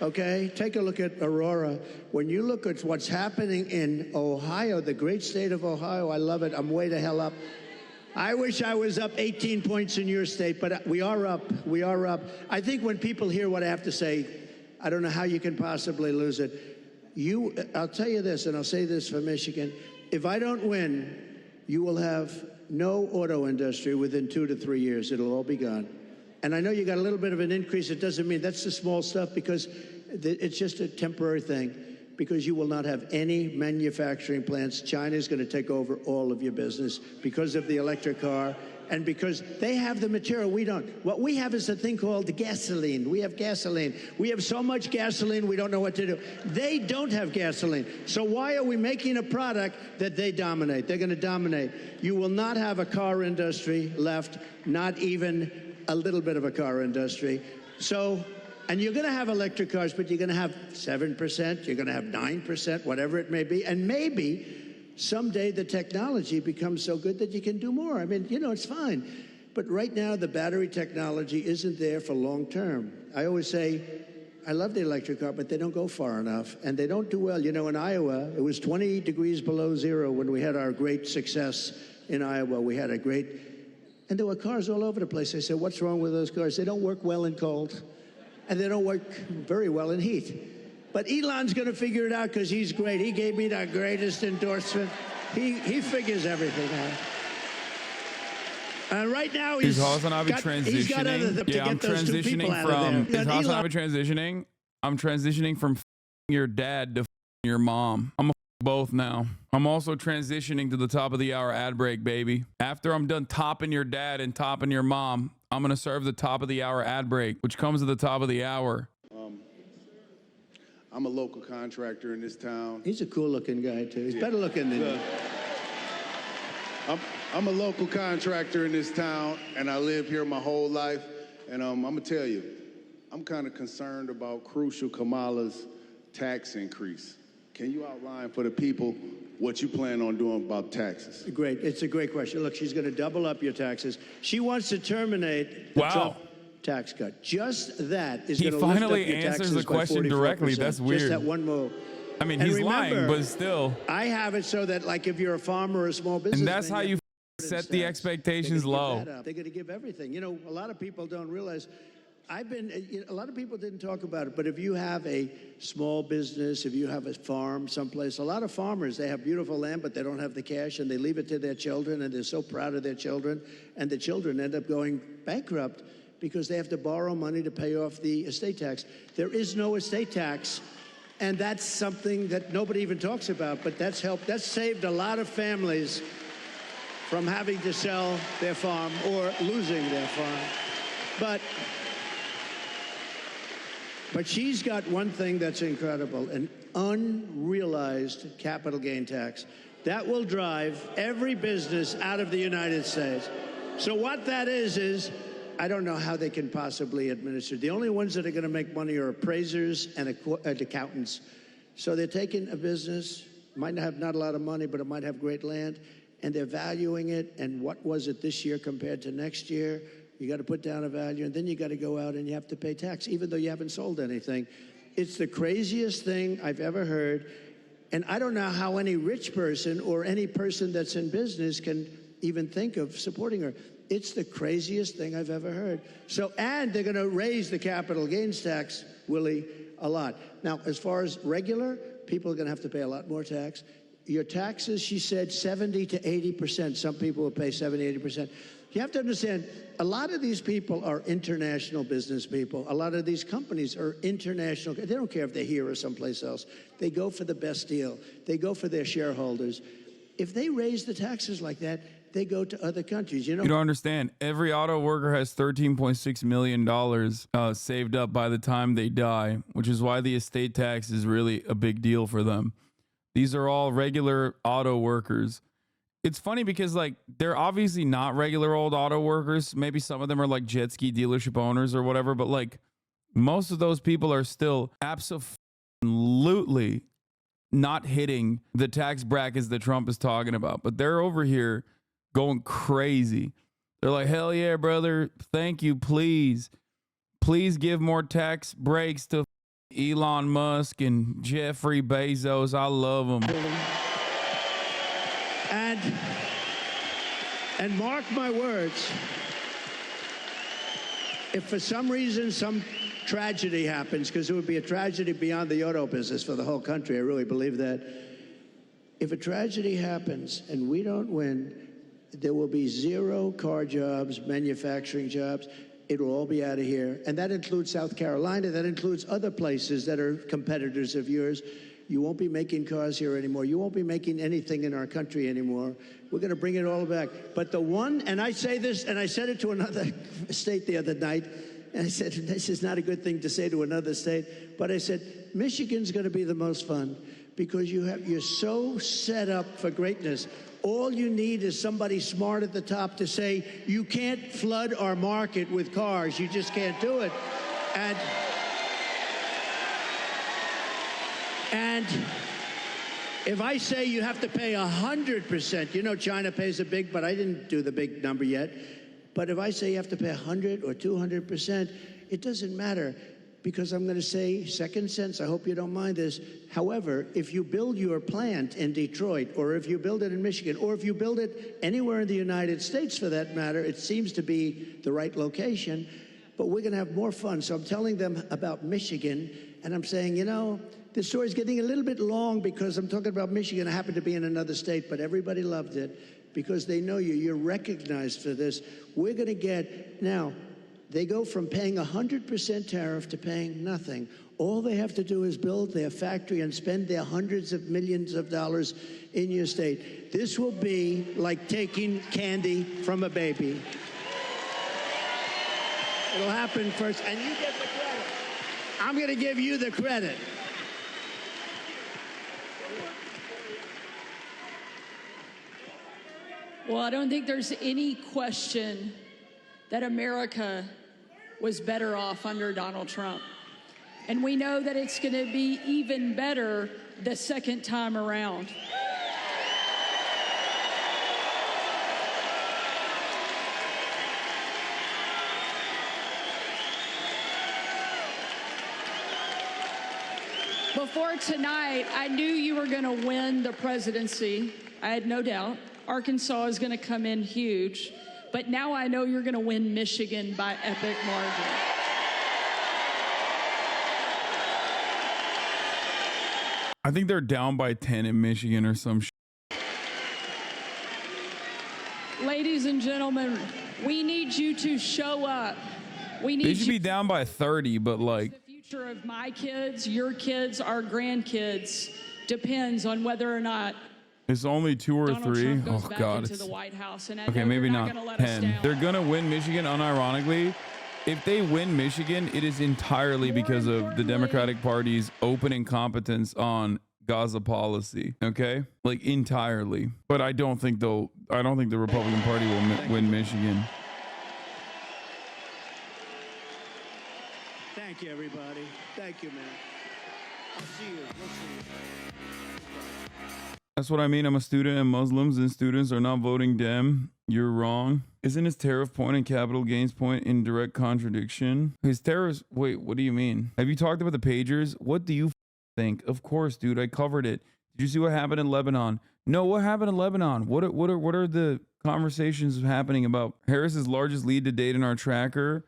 okay? Take a look at Aurora. When you look at what's happening in Ohio, the great state of Ohio, I love it. I'm way the hell up. I wish I was up 18 points in your state, but we are up. We are up. I think when people hear what I have to say, I don't know how you can possibly lose it. I'll tell you this, and I'll say this for Michigan. If I don't win, you will have no auto industry within 2 to 3 years. It'll all be gone. And I know you got a little bit of an increase. It doesn't mean that's the small stuff because it's just a temporary thing. Because you will not have any manufacturing plants. China's going to take over all of your business because of the electric car and because they have the material we don't. What we have is a thing called gasoline. We have gasoline. We have so much gasoline we don't know what to do. They don't have gasoline. So why are we making a product that they dominate? They're going to dominate. You will not have a car industry left, not even a little bit of a car industry. So. And you're going to have electric cars, but you're going to have 7%, you're going to have 9%, whatever it may be. And maybe someday the technology becomes so good that you can do more. I mean, you know, it's fine. But right now, the battery technology isn't there for long term. I always say, I love the electric car, but they don't go far enough. And they don't do well. You know, in Iowa, it was 20 degrees below zero when we had our great success in Iowa. We had a great, and there were cars all over the place. I said, what's wrong with those cars? They don't work well in cold. And they don't work very well in heat. But Elon's going to figure it out because he's great. He gave me the greatest endorsement. He figures everything out. And right now he's Hasanabi transitioning. Yeah, I'm transitioning from. Is Hasanabi transitioning? I'm transitioning from your dad to your mom. I'm both now. I'm also transitioning to the top of the hour ad break, baby. After I'm done topping your dad and topping your mom, I'm going to serve the top of the hour ad break, which comes at the top of the hour. I'm a local contractor in this town. He's a cool looking guy, too. He's better looking than you. I'm a local contractor in this town, and I live here my whole life. And I'm going to tell you, I'm kind of concerned about crucial Kamala's tax increase. Can you outline for the people what you plan on doing about taxes? Great. It's a great question. Look, she's going to double up your taxes. She wants to terminate the Trump tax cut. Just that is going to lift up your taxes by 40%. He finally answers the question directly. That's weird. Just that one move. I mean, he's lying, but still. I have it so that, like, if you're a farmer or a small business, and that's how you set the expectations low. They're going to give everything. You know, a lot of people don't realize. A lot of people didn't talk about it, but if you have a small business, if you have a farm someplace, a lot of farmers, they have beautiful land, but they don't have the cash, and they leave it to their children, and they're so proud of their children, and the children end up going bankrupt because they have to borrow money to pay off the estate tax. There is no estate tax, and that's something that nobody even talks about, but that's helped. That's saved a lot of families from having to sell their farm or losing their farm. But she's got one thing that's incredible, an unrealized capital gain tax. That will drive every business out of the United States. So what that is I don't know how they can possibly administer. The only ones that are going to make money are appraisers and accountants. So they're taking a business, might have not a lot of money, but it might have great land, and they're valuing it, and what was it this year compared to next year? You got to put down a value, and then you got to go out and you have to pay tax, even though you haven't sold anything. It's the craziest thing I've ever heard. And I don't know how any rich person or any person that's in business can even think of supporting her. It's the craziest thing I've ever heard. So, and they're going to raise the capital gains tax, Willie, a lot. Now, as far as regular, people are going to have to pay a lot more tax. Your taxes, she said, 70 to 80%. Some people will pay 70, 80%. You have to understand, a lot of these people are international business people. A lot of these companies are international. They don't care if they're here or someplace else. They go for the best deal. They go for their shareholders. If they raise the taxes like that, they go to other countries. You know, you don't understand. Every auto worker has $13.6 million saved up by the time they die, which is why the estate tax is really a big deal for them. These are all regular auto workers. It's funny because, like, they're obviously not regular old auto workers. Maybe some of them are like jet ski dealership owners or whatever, but like most of those people are still absolutely not hitting the tax brackets that Trump is talking about. But they're over here going crazy. They're like, hell yeah, brother. Thank you. Please give more tax breaks to Elon Musk and Jeffrey Bezos. I love them. And mark my words, if for some reason some tragedy happens, because it would be a tragedy beyond the auto business for the whole country, I really believe that. If a tragedy happens and we don't win, there will be 0 car jobs, manufacturing jobs. It will all be out of here. And that includes South Carolina. That includes other places that are competitors of yours. You won't be making cars here anymore. You won't be making anything in our country anymore. We're going to bring it all back. But the one, and I say this, and I said it to another state the other night, and I said, this is not a good thing to say to another state, but I said, Michigan's going to be the most fun because you're so set up for greatness. All you need is somebody smart at the top to say, you can't flood our market with cars. You just can't do it. And if I say you have to pay 100%, you know China pays a big, but I didn't do the big number yet. But if I say you have to pay 100 or 200%, it doesn't matter because I'm going to say, second sense, I hope you don't mind this. However, if you build your plant in Detroit, or if you build it in Michigan, or if you build it anywhere in the United States for that matter, it seems to be the right location, but we're going to have more fun. So I'm telling them about Michigan, and I'm saying, you know, this story's getting a little bit long because I'm talking about Michigan. I happen to be in another state, but everybody loved it because they know you. You're recognized for this. We're going to get, now, they go from paying 100% tariff to paying nothing. All they have to do is build their factory and spend their hundreds of millions of dollars in your state. This will be like taking candy from a baby. It'll happen first, and you get the credit. I'm going to give you the credit. Well, I don't think there's any question that America was better off under Donald Trump. And we know that it's going to be even better the second time around. Before tonight, I knew you were going to win the presidency. I had no doubt. Arkansas is going to come in huge. But now I know you're going to win Michigan by epic margin. I think they're down by 10 in Michigan or some shit. Ladies and gentlemen, we need you to show up. They should be down by 30, but like... The future of my kids, your kids, our grandkids depends on whether or not it's only 2 or Donald 3. Trump goes Oh back God! into the White House, and I Okay, know maybe you're not gonna let us 10. down. They're gonna win Michigan. Unironically, if they win Michigan, it is entirely because of the Democratic Party's open incompetence on Gaza policy. Okay, like entirely. But I don't think the Republican Party will win Michigan. Thank you, everybody. Thank you, man. I'll see you. We'll see you. That's what I mean. I'm a student and Muslims and students are not voting Dem. You're wrong. Isn't his tariff point and capital gains point in direct contradiction? His tariffs, wait, what do you mean? Have you talked about the pagers? What do you think? Of course, dude, I covered it. Did you see what happened in Lebanon? No, what happened in Lebanon? What are the conversations happening about Harris's largest lead to date in our tracker?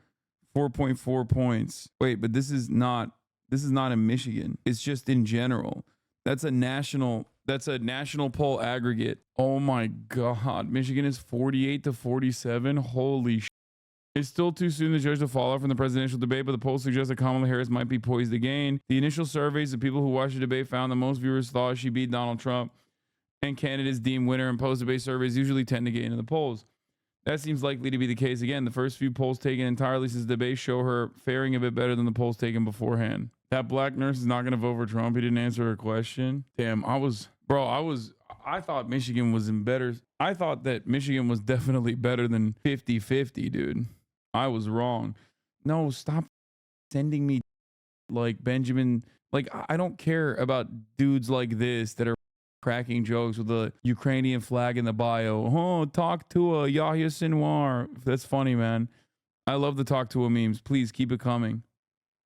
4.4 points. Wait, but this is not in Michigan. It's just in general. That's a national poll aggregate. Oh my God. Michigan is 48 to 47. Holy shit. It's still too soon to judge the fallout from the presidential debate, but the polls suggest that Kamala Harris might be poised to gain. The initial surveys of people who watched the debate found that most viewers thought she beat Donald Trump, and candidates deemed winner, and post-debate surveys usually tend to gain in the polls. That seems likely to be the case again. The first few polls taken entirely since the debate show her faring a bit better than the polls taken beforehand. That black nurse is not going to vote for Trump. He didn't answer her question. Damn, I thought Michigan was in better. I thought that Michigan was definitely better than 50-50, dude. I was wrong. No, stop sending me like Benjamin. Like, I don't care about dudes like this that are cracking jokes with the Ukrainian flag in the bio. Oh, talk to a Yahya Sinwar. That's funny, man. I love the talk to a memes. Please keep it coming.